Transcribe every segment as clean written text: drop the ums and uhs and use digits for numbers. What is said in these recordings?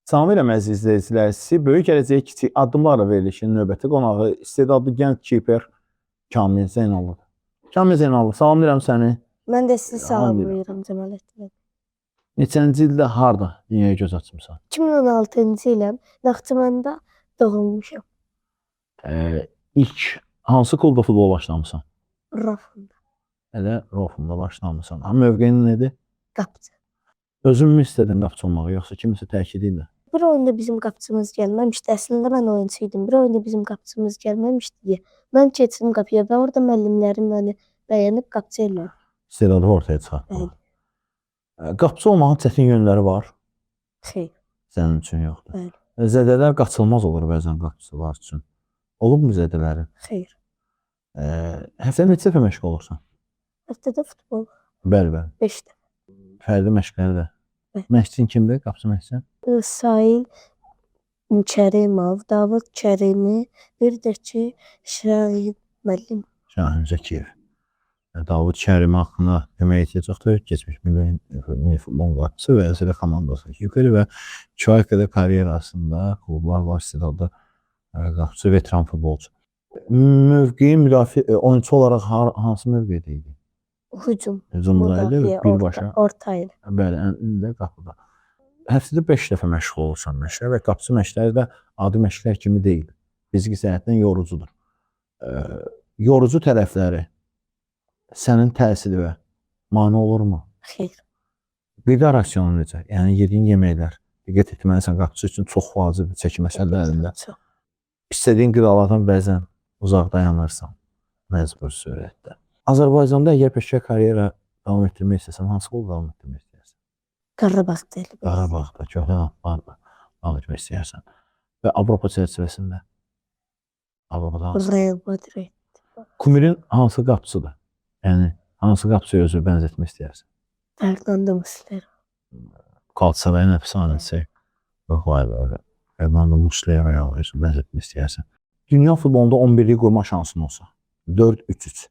Salam əziz izləyicilər, sizi böyük gələcəyə kiçik addımlarla verilişin növbəti qonağı istedadlı gənc kiper Kamil Zeynalov. Kamil Zeynalov, salamlayıram səni. Mən də sizi Salamlayıram. salamlayıram Cəmaləddin bəy. Neçənci ildə harda dünyaya göz açmısan? 2016-cı iləm. Naxçıvanda doğulmuşam. İlk hansı klubda futbol başlamısan? Rafında. Elə Rofumda başlamısan. Amma mövqeyin nədir? Qapıcı. Özün mü istədin qapıçı olmağı, yoxsa kimsə təkid idi? Bir oyunda bizim qapıcımız gəlməmişdi. Əslində mən oyunçu idim. Bir oyunda bizim qapıcımız gəlməmişdi deyə mən keçdim qapıya və orada müəllimlərim məni bəyənib qapıcı elədi. İstedadı ortaya çıxartdı. Qapıçı olmağın çətin yönləri var. Xeyr. Sənin üçün yoxdur. Bəli. Zədələr qaçılmaz olur bəzən qapıçılar üçün. Olubmu zədələrin? Xeyr. Həftədə neçə dəfə məşq olursan? Həftədə futbol Bəli. 5 dəfə. Fərdi məşqləri də. Bəli. Məşqçin kimdir? Qapıçı məşqçi? Sail Kərimov, Davud Kərimi, bir də ki Şahin müəllim. Şahin Zəkiyev. Davud Kərim haqqında demək ehtiyac keçmiş milli futbol qapıçı və Əzələ komandası kiperi və kifayət qədər karyerasında klublar var, istedadlı qapıçı, veteran futbolçu. Mövqeyi müdafiə oyunçu olaraq hansı mövqedə idi? Hücum. Hücumda idi, birbaşa. Orta ilə. Bəli, indi qapıda. Həftədə 5 dəfə məşq olursan məşqə və qapıçı məşqləri də adi məşqlər kimi deyil. Fiziki səhhətdən yorucudur. Yorucu tərəfləri sənin təsiri və mane olurmu? Xeyr. Qida rasionu necə? Yəni yediyin yeməklər diqqət etməlisən qapıçı üçün çox vacibdir çəki məsələlərində. Çox. İstədiyin qidalardan bəzən uzaq dayanırsan məcbur surətdə. Azərbaycanda əgər peşəkar karyera davam etdirmək istəsən, hansı klubda davam etdirmək istəyirsən? Qarabağda. Qarabağda, Köhnə davam etmək istəyirsən. Və Avropa çərçivəsində? Avropada hansı? Real Madrid. Kumirin hansı qapıçıdır? Yəni, hansı qapıçıya özü bənzətmək istəyirsən? Fernando Muslera. Qalatasaray əfsanəsi. Yox, vay be. Fernando Muslera'ya özü bənzətmək istəyirsən. Dünya futbolunda 11-lik qurma şansın olsa, 4-3-3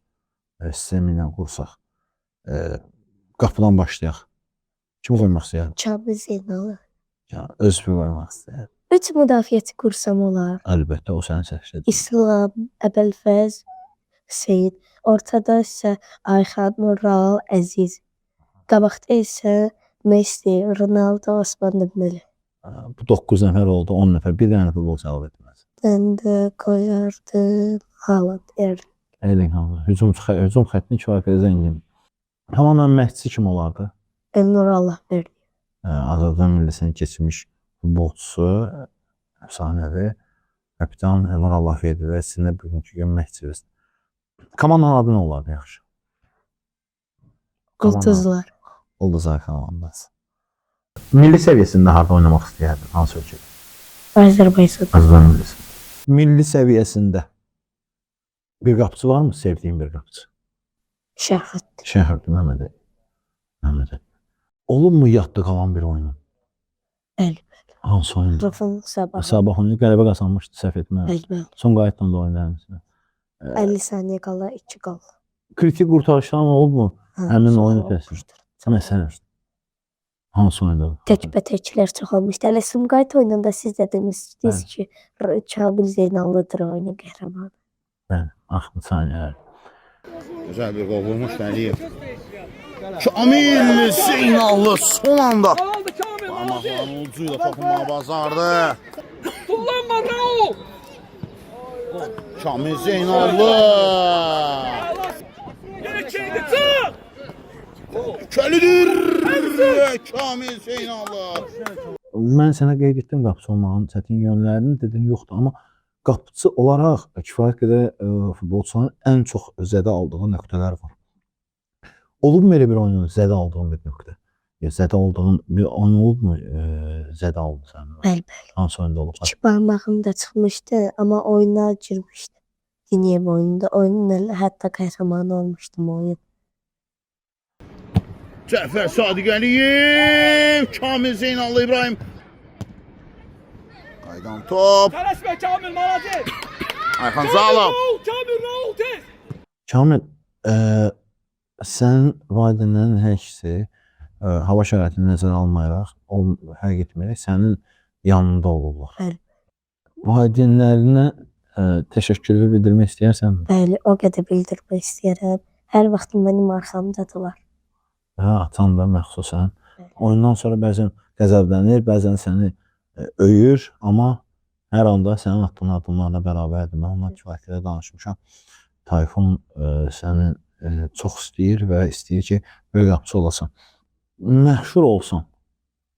sistemi ilə qursaq, qapıdan başlayaq. Kim qoymaq istəyər? Kamil Zeynalov. Özü qoymaq istəyər. 3 müdafiəçi qursam olar. Əlbəttə, o sənin səhvdir. İslam, Əbəlfəz, Seyid. Ortada isə Ayxan, Nural, Əziz. Qabaqda isə Messi, Ronaldo, Osman Dembele. Bu 9 nəfər oldu, 10 nəfər. Bir dənə futbolçu əlavə etməz. Mən də qoyardım Haaland, Erling Haaland. Hücum xəttini kifayət qədər zəngin. Tamamilə məşqçi kim olardı? Elnur Allahverdi. Azərbaycan millisinin keçmiş futbolçusu, əfsanəvi kapitan Elnur Allahverdi və sizinlə bugünkü gün məşqçiniz. Komandanın adı nə olardı yaxşı? Ulduzlar. Ulduzlar komandası. Milli səviyyəsində harda oynamaq istəyərdin? Hansı ölkədə? Azərbaycan. Azərbaycan millisində. Milli səviyyəsində bir qapıcı varmı? Sevdiyin bir qapıcı? Şəhət. Şəhərdir, Məhməd. Olubmu yadda qalan bir oyunun? Bəli. Hansı oyundur? Rafın Sabah. Sabah oyunu qələbə qazanmışdı, səhv etmirəm. Bəli. Son qayıtdan da oynamışdı. 50 saniyə qala 2 qal. Kritik qurtarışlar olubmu? Həmin oyunu təsir. Məsələn. Hansı oyunda? Təkbətəklər çox olmuşdu. Hələ Sumqayıt oyununda siz də demişdiniz ki, Kamil Zeynallıdır oyunun qəhrəmanı. Bəli, axır saniyələr. Gözəl bir qol vurmuş Əliyev. Kamil Zeynallı son anda parmaqlarının ucuyla toxunmağı bacardı. Kullanma Raul! Kamil Zeynallı. Gerekçeydi çık! Kölidir Kamil Zeynallı. Mən sənə qeyd etdim qapıçı olmağın çətin yönlərini, dedin yoxdur. Amma qapıçı olaraq kifayət qədər futbolçuların ən çox zədə aldığı nöqtələr var. Olubmu elə bir oyunun zədə aldığın bir nöqtə? Zədə aldığın bir oyun olubmu zədə aldın sən? Bəli. Hansı oyunda olub? 2 barmağım da çıxmışdı, amma oyuna girmişdim. Diniyem oyununda. Oyunun hətta qəhrəmanı olmuşdum oyun. Cəfər Sadiq Əliyev. Kamil Zeynallı İbrahim. Qaydan top. Tələsmə Kamil Malazi! Ayxan Zalov. Kamil Raul tez! Kamil, sənin valideynlərin hər ikisi hava şəraitini nəzərə almayaraq, həqiq etməyərək sənin yanında olurlar. Bəli. Valideynlərinə təşəkkürü bildirmək istəyirsənmi? Bəli, o qədər bildirmək istəyirəm. Hər vaxt mənim arxamdadılar. Hə, atan da məxsusən. Bəli. Oyundan sonra bəzən qəzəblənir, bəzən səni öyür, amma hər anda sənin attığın addımlarla bərabərdir. Mən ondan kifayət qədər danışmışam. Tayfun səni çox istəyir və istəyir ki, böyük qapıçı olasan. Məşhur olsan.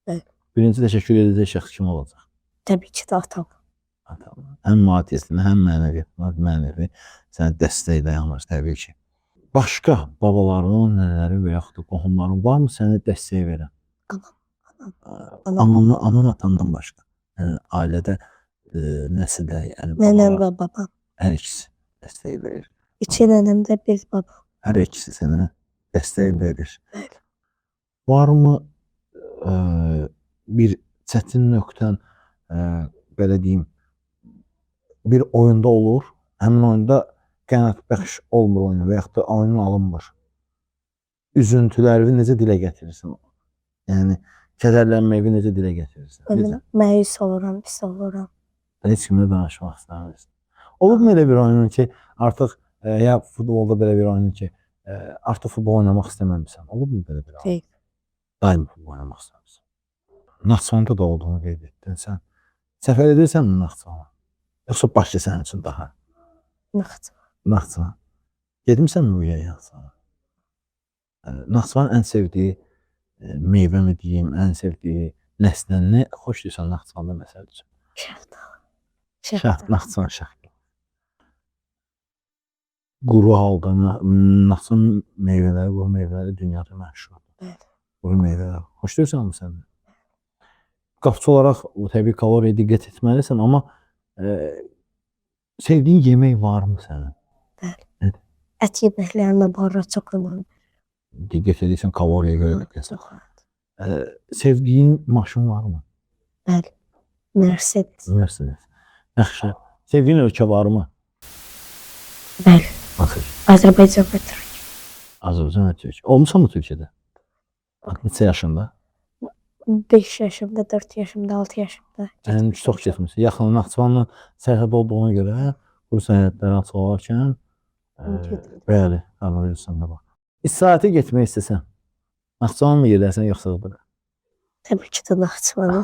Bəli. Birinci təşəkkür edəcək şəxs kim olacaq? Təbii ki də atam. Atam. Həm maddiyyətlə, həm mənəvi sənə dəstək dayanır təbii ki. Başqa babaların, nənələri və yaxud da qohumların varmı sənə dəstək verən? Anan atandan başqa. Yəni ailədə nəsildə, yəni Nənəm babalar, və babam. hər ikisi dəstək verir. 2 nənəm də bir babam. Hər ikisi sənə dəstək verir. Bəli. Varmı bir çətin nöqtən, belə deyim, bir oyunda olur, həmin oyunda qənaət bəxş olmur oyun və yaxud da oyunun alınmır. Üzüntüləri necə dilə gətirirsən? Yəni, kədərlənməyi necə dilə gətirirsən? Necə? Məyus oluram, pis oluram. Heç kimlə danışmaq istəmirsən. Olubmu elə bir oyunun ki, artıq ya futbolda belə bir oyunun ki, artıq futbol oynamaq istəməmişsən? Olubmu belə bir oyun? Deyil. Daim futbol oynamaq istəmirsən. Naxçıvanda da olduğunu qeyd etdin sən. Səfər edirsən Naxçıvana? Yoxsa Bakı sənin üçün daha? Naxçıvan. Gedimsən mi bu yaya Naxçıvana? Naxçıvanın ən sevdiyi meyvə mi deyim, ən sevdiyi nəsdən nə xoş deyirsən Naxçıvanda məsəl üçün? Şəhət. Naxçıvan şəhəri. Quru halda Naxçıvan meyvələri, quru meyvələri dünyada məşhurdur. Bəli. Quru meyvələr. Xoş deyirsən mi sən? Qapıçı olaraq təbii kaloriya diqqət etməlisən, amma sevdiyin yemək varmı sənin? Bəli. Ət yeməklərinə barra çox önemli. Diqqət edirsən kaloriya görə diqqət. Çox. Sevdiyin maşın varmı? Bəli. Mercedes. Mercedes. Yaxşı. Sevdiyin ölkə varmı? Bəli. Baxır. Azərbaycan və Türkiyə. Azərbaycan və Türkiyə. Olmusan mı Türkiyədə? Neçə yaşında? 5 yaşımda, 4 yaşımda, 6 yaşımda. Yəni çox getmişsən. Yaxın Naxçıvanla sərhəd olduğuna görə bu sərhədləri açıq olarkən bəli, anlayırsan da bax. İstirahətə getmək istəsən, Naxçıvan mı gedərsən yoxsa bura? Təbii ki də Naxçıvana.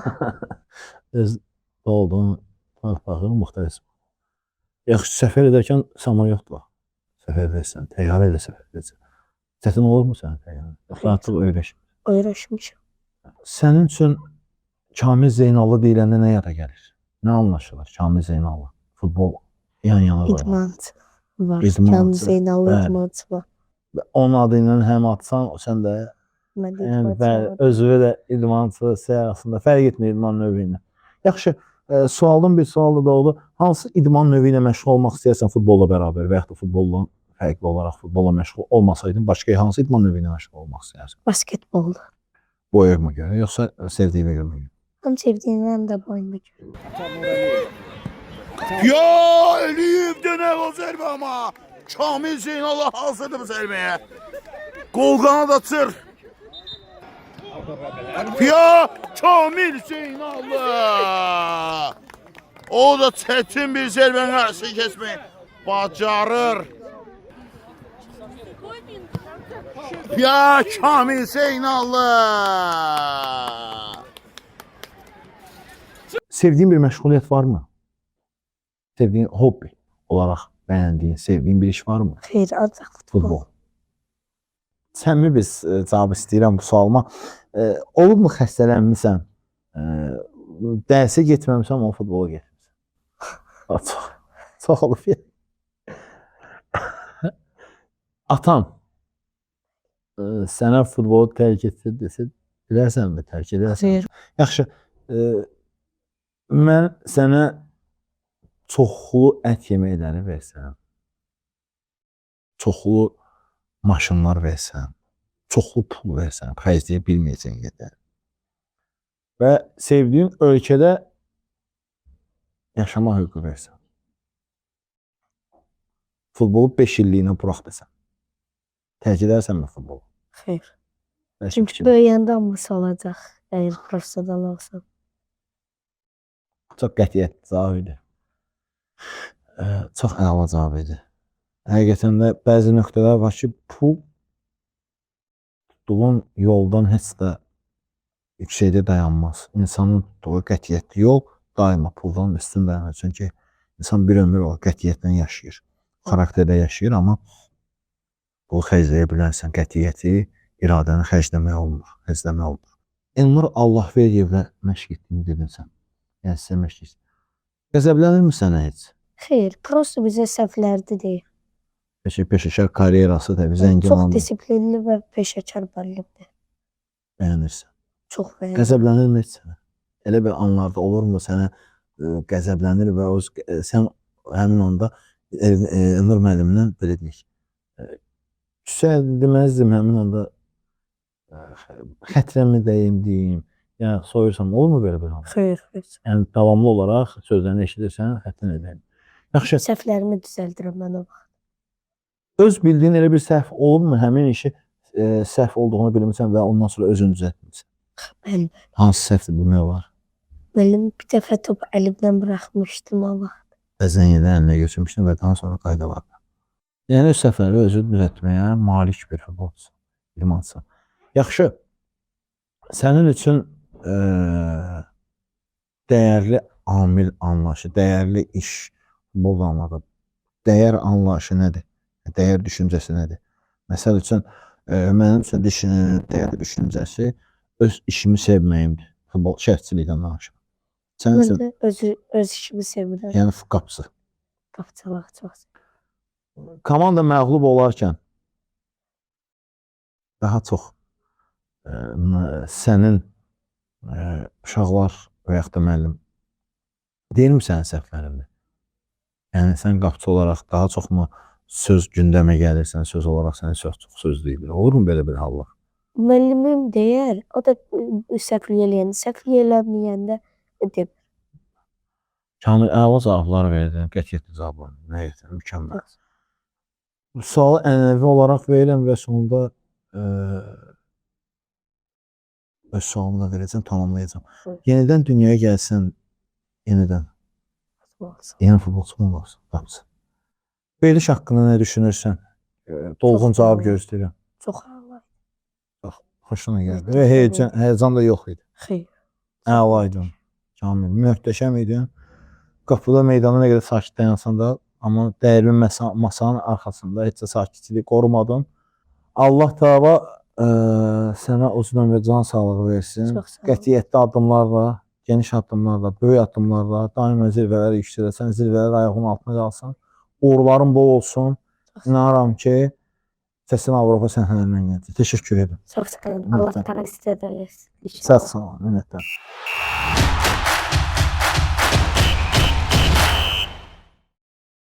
Öz olduğun torpağı müxtəlif. Yaxşı, səfər edərkən samolyot var. Səfər edirsən, təyyarə ilə səfər edirsən. Çətin olurmu sənin təyyarə? Yoxsa artıq öyrəşmişsən? Öyrəşmişəm. Sənin üçün Kamil Zeynallı deyiləndə nə yada gəlir? Nə anlaşılır Kamil Zeynallı? Futbol yan-yana qoyulur. İdmançı var. İdmançı. Kamil Zeynallı Bəli. idmançı var. Onun adı ilə həm atsan, sən də Mən də yəni, idmançı var. özü də idmançı siyasında fərq etmir idman növü ilə. Yaxşı, sualdan bir sual da doğdu. Hansı idman növü ilə məşğul olmaq istəyirsən futbolla bərabər və yaxud da futbolla fərqli olaraq futbolla məşğul olmasaydın, başqa hansı idman növü ilə məşğul olmaq istəyirsən? Basketbol. Boyuma görə, yoxsa sevdiyinə görə mi? Həm sevdiyim, həm də boyuma görə. Ya eləyib dönək o zərbə amma. Kamil Zeynallı hazırdır bu zərbəyə. Qol qanad açır. Ya Kamil Zeynallı. O da çətin bir zərbəni qarşısını keçmək bacarır. Ya Kamil Zeynallı. Sevdiyin bir məşğuliyyət varmı? Sevdiyin hobbi olaraq bəyəndiyin, sevdiyin bir iş varmı? Xeyr, ancaq futbol. Futbol. Sənmi biz cavab istəyirəm bu sualıma. Olubmu xəstələnmisən? Dərsə getməmişsən, amma futbola getmişsən. Çox olub ya. Atan sənə futbolu tərk etsin desə, bilərsənmi tərk edərsən? Xeyr. Yaxşı, mən sənə çoxlu ət yeməkləri versəm, çoxlu maşınlar versəm, çoxlu pul versəm, xərcləyə bilməyəcəyin qədər və sevdiyin ölkədə yaşama hüququ versəm, futbolu 5 illiyinə burax desəm, tərk edərsənmi futbolu? Xeyr. Çünki böyüyəndə hamısı olacaq, əgər profesional olsam. Çox qətiyyətli cavab idi. Çox əla cavab idi. Həqiqətən də bəzi nöqtələr var ki, pul tutduğun yoldan heç də yüksəkdə dayanmaz. İnsanın tutduğu qətiyyətli yol daima puldan üstün dayanır. Çünki insan bir ömür o qətiyyətlə yaşayır. Xarakterdə yaşayır, amma pul xərcləyə bilərsən. Qətiyyəti, iradəni xərcləmək olmur. Xərcləmək olmur. Elnur Allahverdiyevlə məşq etdiyini dedin sən. Yəni sizə məşq etdin. Qəzəblənirmi sənə heç? Xeyr, prosta bizə səhvlərdi deyil. Peşəkar karyerası da zəngin Çox oldu. disiplinli və peşəkar müəllimdir. Bəyənirsən. Çox bəyənirəm. Qəzəblənirmi heç sənə? Elə bir anlarda olurmu sənə qəzəblənir və sən həmin anda Elnur müəllimdən belə deyək. Deməzdim həmin anda xətrəmi deyim. Yəni soyursan, olurmu belə bir an? Xeyr, xeyr. Yəni davamlı olaraq sözlərini eşidirsən, xətrin edəyim. Yaxşı, Səhvlərimi düzəldirəm mən o vaxt. öz bildiyin elə bir səhv olurmu? Həmin işi səhv olduğunu bilmirsən və ondan sonra özünü düzəltmirsən. Bəli. Hansı səhvdir bilmək olar? Müəllim bir dəfə top əlimdən buraxmışdım o vaxt. Bəzən yerdən əlinə götürmüşdün və daha sonra qayda var. Yəni öz səhvləri özü düzəltməyə malik bir futbolçu, idmançı. Yaxşı, sənin üçün dəyərli amil anlayışı, dəyərli iş futbol anlamında, dəyər anlayışı nədir? Dəyər düşüncəsi nədir? Məsəl üçün, mənim üçün dəyərli düşüncəsi öz işimi sevməyimdir. Futbol şərtçilikdən danışım. Sənin Mən üçün, də öz işimi sevirəm. yəni qapısı. Qapçalaq çox sevirəm. Komanda məğlub olarkən daha çox sənin uşaqlar və yaxud da müəllim deyirmi sənin səhvlərində? Yəni sən qapıçı olaraq daha çoxmu söz gündəmə gəlirsən, söz olaraq sənə çox söz deyilir. Olurmu belə bir hallar? Müəllimim deyər, o da səhv eləməyəndə deyir. Kamil əla cavablar verdin, qətiyyətli cavablar. Nə etdin? Mükəmməl. Bu sualı ənənəvi olaraq verirəm və sonunda öz sualımı da verəcəm, tamamlayacağım. Yenidən dünyaya gəlsən, yenidən yeni futbolçu mu olarsan? Qapısı. Veriliş haqqında nə düşünürsən? Dolğun cavab gözləyirəm. Çox ağlar. Xoşuna gəldi. Və həyəcan da yox idi. Xeyr. Əla idin. Kamil, möhtəşəm idin. Qapıda meydana nə qədər sakit dayansan da, amma dəyərli masanın arxasında heç də sakitçilik qorumadın. Allah Teala sənə uzun ömür, can sağlığı versin. Çox sağ ol. Qətiyyətli addımlarla, geniş addımlarla, böyük addımlarla daima zirvələrə yüksələsən, zirvələr ayağının altına qalsın. Uğurların bol olsun. İnanıram ki, səsin Avropa səhnələrindən gələcək. Təşəkkür edirəm. Çox sağ olun. Allah təala sizə də versin. Sağ olun, minnətdaram.